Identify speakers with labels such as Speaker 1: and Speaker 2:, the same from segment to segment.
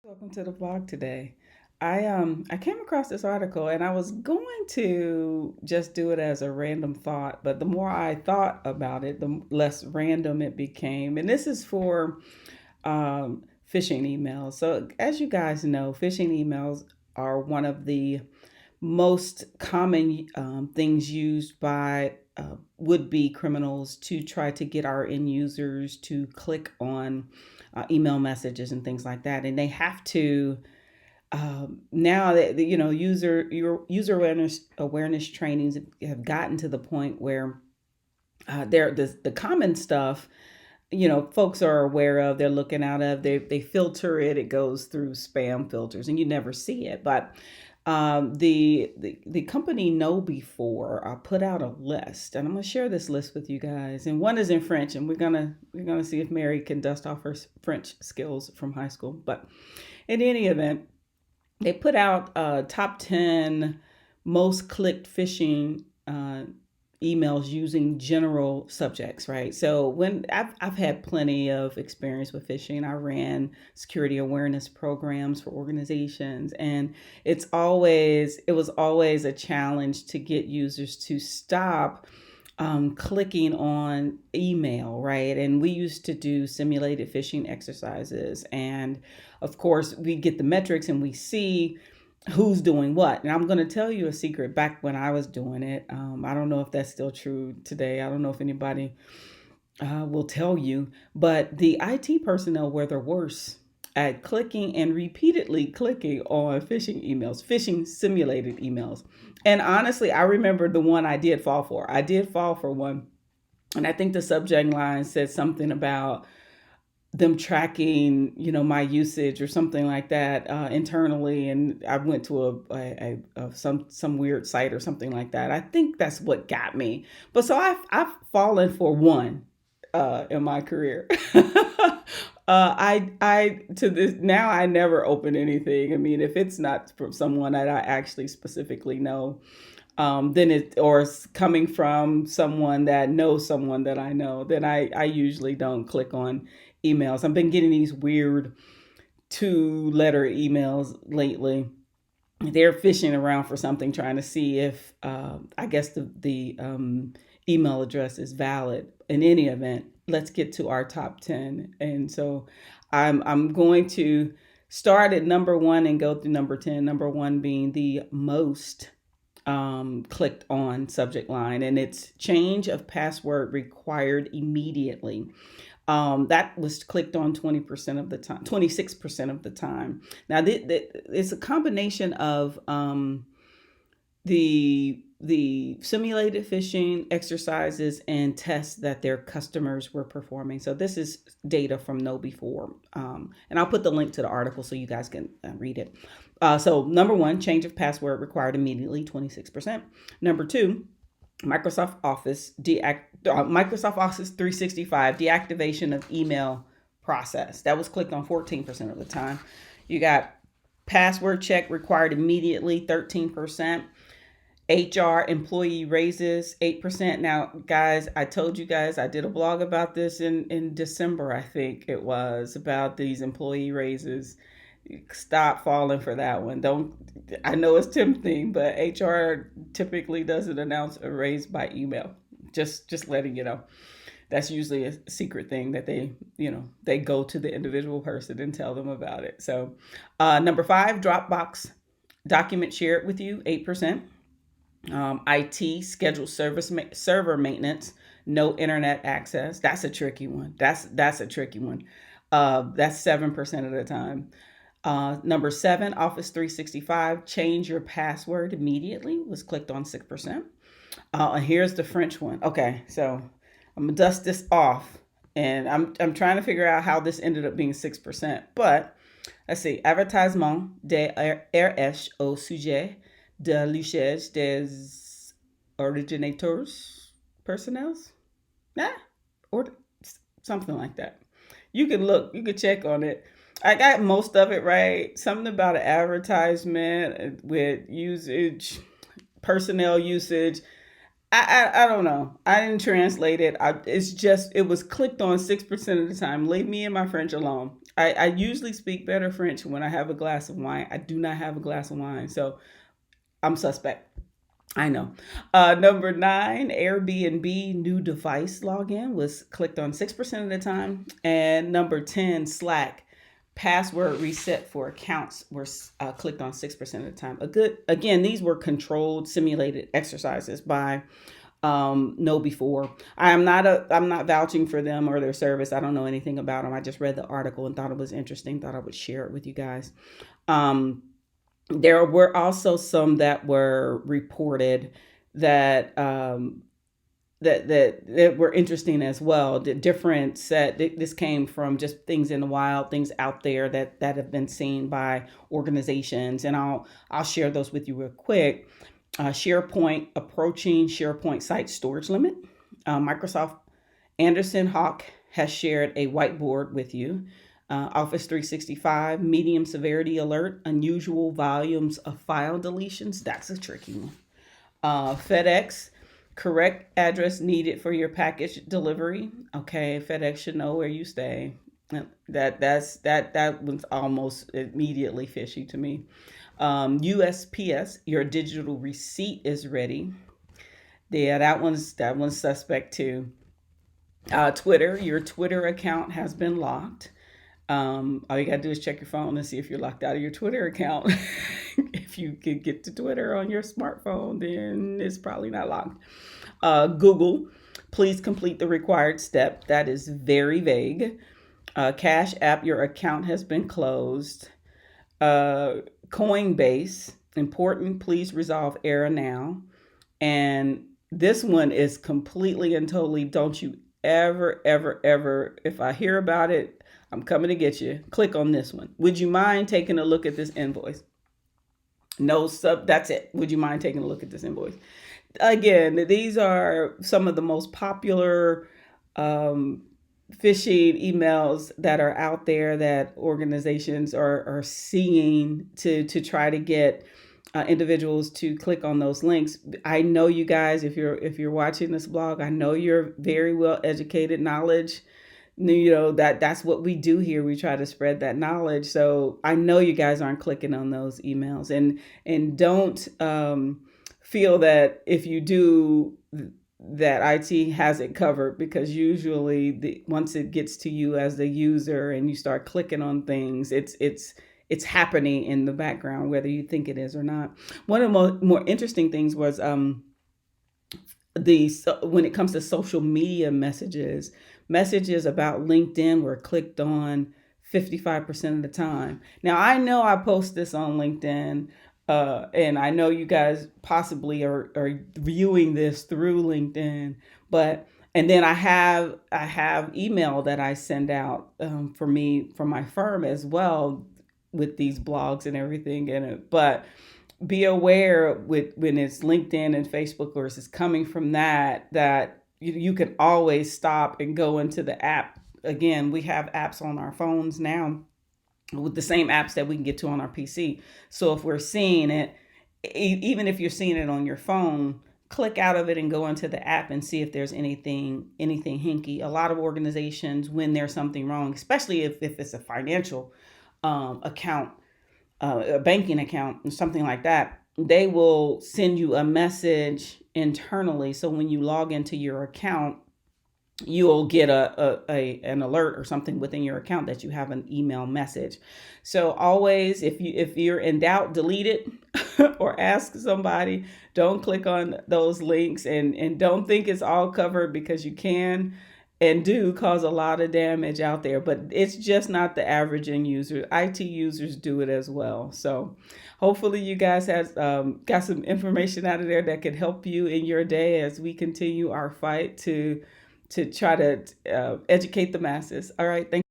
Speaker 1: Welcome to the vlog today. I came across this article and I was going to just do it as a random thought, but the more I thought about it, the less random it became. And this is for phishing emails. So as you guys know, phishing emails are one of the most common things used by would-be criminals to try to get our end users to click on email messages and things like that, and they have to now that your user awareness trainings have gotten to the point where they're the common stuff, folks are aware of, they're looking out of, they filter it, it goes through spam filters and you never see it. But the company Know Before put out a list, and I'm gonna share this list with you guys. And one is in French, and we're gonna see if Mary can dust off her French skills from high school. But in any event, they put out top 10 most clicked phishing emails using general subjects, right? So when I've had plenty of experience with phishing, I ran security awareness programs for organizations, and it was always a challenge to get users to stop clicking on email, right? And we used to do simulated phishing exercises, and of course we get the metrics and we see who's doing what. And I'm going to tell you a secret. Back when I was doing it, I don't know if that's still true today. I don't know if anybody will tell you, but the IT personnel were the worst at clicking and repeatedly clicking on phishing emails, phishing simulated emails. And honestly, I remember the one I did fall for. I did fall for one. And I think the subject line said something about them tracking, my usage or something like that internally, and I went to some weird site or something like that. I think that's what got me. But so I've fallen for one in my career. I to this now I never open anything. I mean, if it's not from someone that I actually specifically know, then it's coming from someone that knows someone that I know, then I usually don't click on emails. I've been getting these weird 2-letter emails lately. They're fishing around for something, trying to see if I guess the email address is valid. In any event, let's get to our top 10. And so I'm going to start at number one and go through number 10. Number one being the most clicked on subject line, and it's change of password required immediately. That was clicked on 20% of the time, 26% of the time. Now, it's a combination of the simulated phishing exercises and tests that their customers were performing. So this is data from Know Before, and I'll put the link to the article so you guys can read it. So number one, change of password required immediately, 26%. Number two, Microsoft Office Microsoft Office 365 deactivation of email process. That was clicked on 14% of the time. You got password check required immediately, 13%. HR employee raises, 8%. Now, guys, I told you guys I did a blog about this in December, I think it was, about these employee raises. Stop falling for that one. Don't. I know it's tempting, but HR typically doesn't announce a raise by email. Just letting you know. That's usually a secret thing that they go to the individual person and tell them about it. So, number five, Dropbox document shared with you, 8%. IT scheduled server maintenance, no internet access. That's a tricky one. That's a tricky one. That's 7% of the time. Number seven, Office 365, change your password immediately, was clicked on 6%. And here's the French one. Okay, so I'm gonna dust this off, and I'm trying to figure out how this ended up being 6%. But let's see, avertissement des RH au sujet de l'usage des originateurs personnels, yeah, or something like that. You can check on it. I got most of it right. Something about an advertisement with usage, personnel usage. I don't know. I didn't translate it. It's just it was clicked on 6% of the time. Leave me and my French alone. I usually speak better French when I have a glass of wine. I do not have a glass of wine, so I'm suspect. I know. Number nine, Airbnb new device login was clicked on 6% of the time. And number 10, Slack password reset for accounts were clicked on 6% of the time. Again, these were controlled, simulated exercises by know before. I'm not vouching for them or their service. I don't know anything about them. I just read the article and thought it was interesting. Thought I would share it with you guys. Um, there were also some that were reported that that were interesting as well. The different set. This came from just things in the wild, things out there that have been seen by organizations, and I'll share those with you real quick. SharePoint approaching SharePoint site storage limit. Microsoft Anderson Hawk has shared a whiteboard with you. Office 365 medium severity alert, unusual volumes of file deletions. That's a tricky one. FedEx, correct address needed for your package delivery. Okay, FedEx should know where you stay. That was almost immediately fishy to me. USPS, your digital receipt is ready. Yeah, that one's suspect too. Twitter, your Twitter account has been locked. All you gotta do is check your phone and see if you're locked out of your Twitter account. If you could get to Twitter on your smartphone, then it's probably not locked. Google, please complete the required step. That is very vague. Cash App, your account has been closed. Uh, Coinbase, important, please resolve error now. And this one is completely and totally, don't you ever, ever, ever, if I hear about it, I'm coming to get you. Click on this one. Would you mind taking a look at this invoice? No sub, that's it. Would you mind taking a look at this invoice? Again, these are some of the most popular um, phishing emails that are out there that organizations are seeing to try to get individuals to click on those links. I know you guys, if you're watching this blog, I know you're very well educated, knowledge. That's what we do here. We try to spread that knowledge. So I know you guys aren't clicking on those emails, and don't feel that if you do that IT has it covered, because usually once it gets to you as the user and you start clicking on things, it's happening in the background whether you think it is or not. One of the more interesting things was when it comes to social media messages about LinkedIn were clicked on 55% of the time. Now I know I post this on LinkedIn, and I know you guys possibly are viewing this through LinkedIn, but and then I have email that I send out for me from my firm as well with these blogs and everything in it. But be aware with when it's LinkedIn and Facebook, or it's coming from that you can always stop and go into the app. Again, we have apps on our phones now with the same apps that we can get to on our PC. So if we're seeing it, even if you're seeing it on your phone, click out of it and go into the app and see if there's anything hinky. A lot of organizations, when there's something wrong, especially if it's a financial account, a banking account, and something like that, they will send you a message internally. So when you log into your account, you'll get an alert or something within your account that you have an email message. So always, if you're in doubt, delete it or ask somebody. Don't click on those links, and don't think it's all covered, because you can and do cause a lot of damage out there. But it's just not the average end user. IT users do it as well. So hopefully you guys have got some information out of there that could help you in your day as we continue our fight to try to educate the masses. All right, thank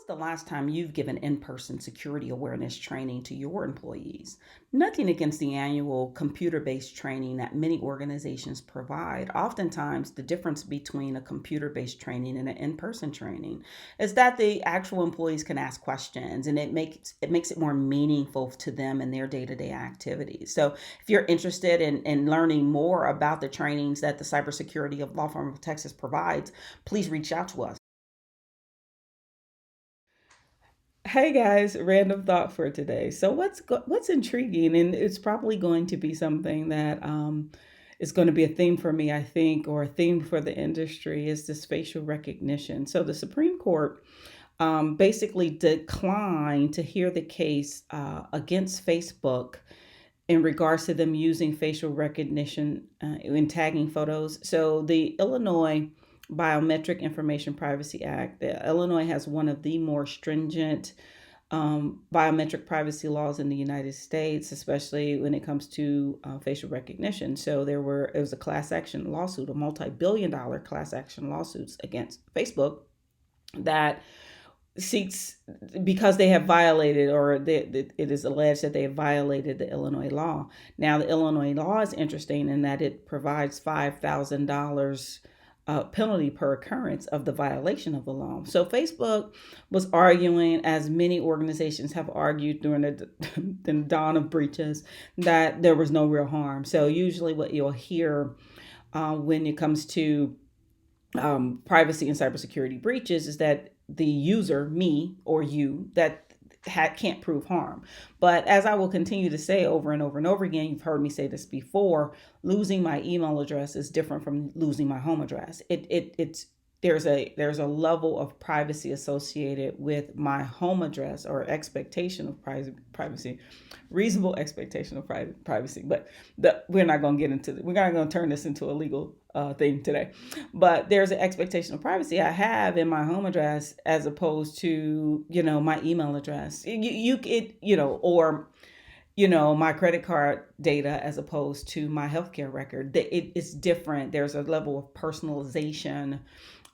Speaker 1: was the last time you've given in-person security awareness training to your employees? Nothing against the annual computer-based training that many organizations provide. Oftentimes, the difference between a computer-based training and an in-person training is that the actual employees can ask questions, and it makes it more meaningful to them in their day-to-day activities. So if you're interested in learning more about the trainings that the cybersecurity of Law Firm of Texas provides, please reach out to us. Hey guys, random thought for today. So what's intriguing, and it's probably going to be something that is going to be a theme for me, I think, or a theme for the industry, is this facial recognition. So the Supreme Court basically declined to hear the case against Facebook in regards to them using facial recognition in tagging photos. So the Illinois Biometric Information Privacy Act, Illinois has one of the more stringent biometric privacy laws in the United States, especially when it comes to facial recognition. So it was a class action lawsuit, a multi-billion-dollar class action lawsuits against Facebook that seeks, because they have violated, or it is alleged that they have violated the Illinois law. Now, the Illinois law is interesting in that it provides $5,000 penalty per occurrence of the violation of the law. So Facebook was arguing, as many organizations have argued during the dawn of breaches, that there was no real harm. So usually what you'll hear when it comes to privacy and cybersecurity breaches is that the user, me or you, that can't prove harm. But as I will continue to say over and over and over again, you've heard me say this before, losing my email address is different from losing my home address. It's there's a level of privacy associated with my home address, or expectation of privacy, reasonable expectation of privacy. But we're not going to get into we're not going to turn this into a legal thing today. But there's an expectation of privacy I have in my home address as opposed to my email address. Or my credit card data as opposed to my healthcare record. It's different. There's a level of personalization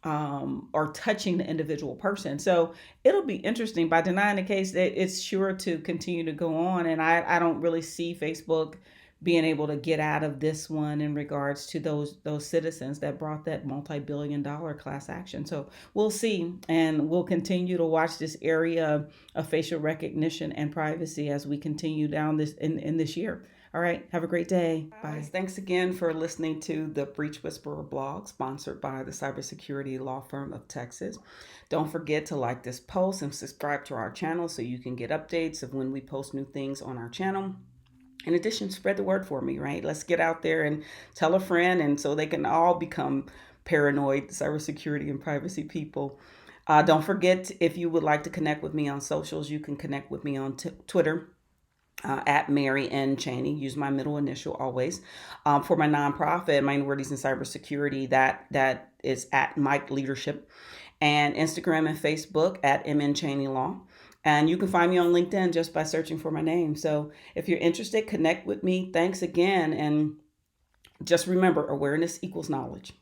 Speaker 1: or touching the individual person. So it'll be interesting. By denying the case, that it's sure to continue to go on. And I don't really see Facebook being able to get out of this one in regards to those citizens that brought that multi-billion-dollar class action. So we'll see, and we'll continue to watch this area of facial recognition and privacy as we continue down this in this year. All right, have a great day. Bye. Thanks again for listening to the Breach Whisperer blog, sponsored by the Cybersecurity Law Firm of Texas. Don't forget to like this post and subscribe to our channel so you can get updates of when we post new things on our channel. In addition, spread the word for me, right? Let's get out there and tell a friend, and so they can all become paranoid cybersecurity and privacy people. Don't forget, if you would like to connect with me on socials, you can connect with me on Twitter. At Mary N. Cheney, use my middle initial always. For my nonprofit, Minorities in Cybersecurity, that is at Mike Leadership, and Instagram and Facebook at MN Cheney Law. And you can find me on LinkedIn just by searching for my name. So if you're interested, connect with me. Thanks again. And just remember, awareness equals knowledge.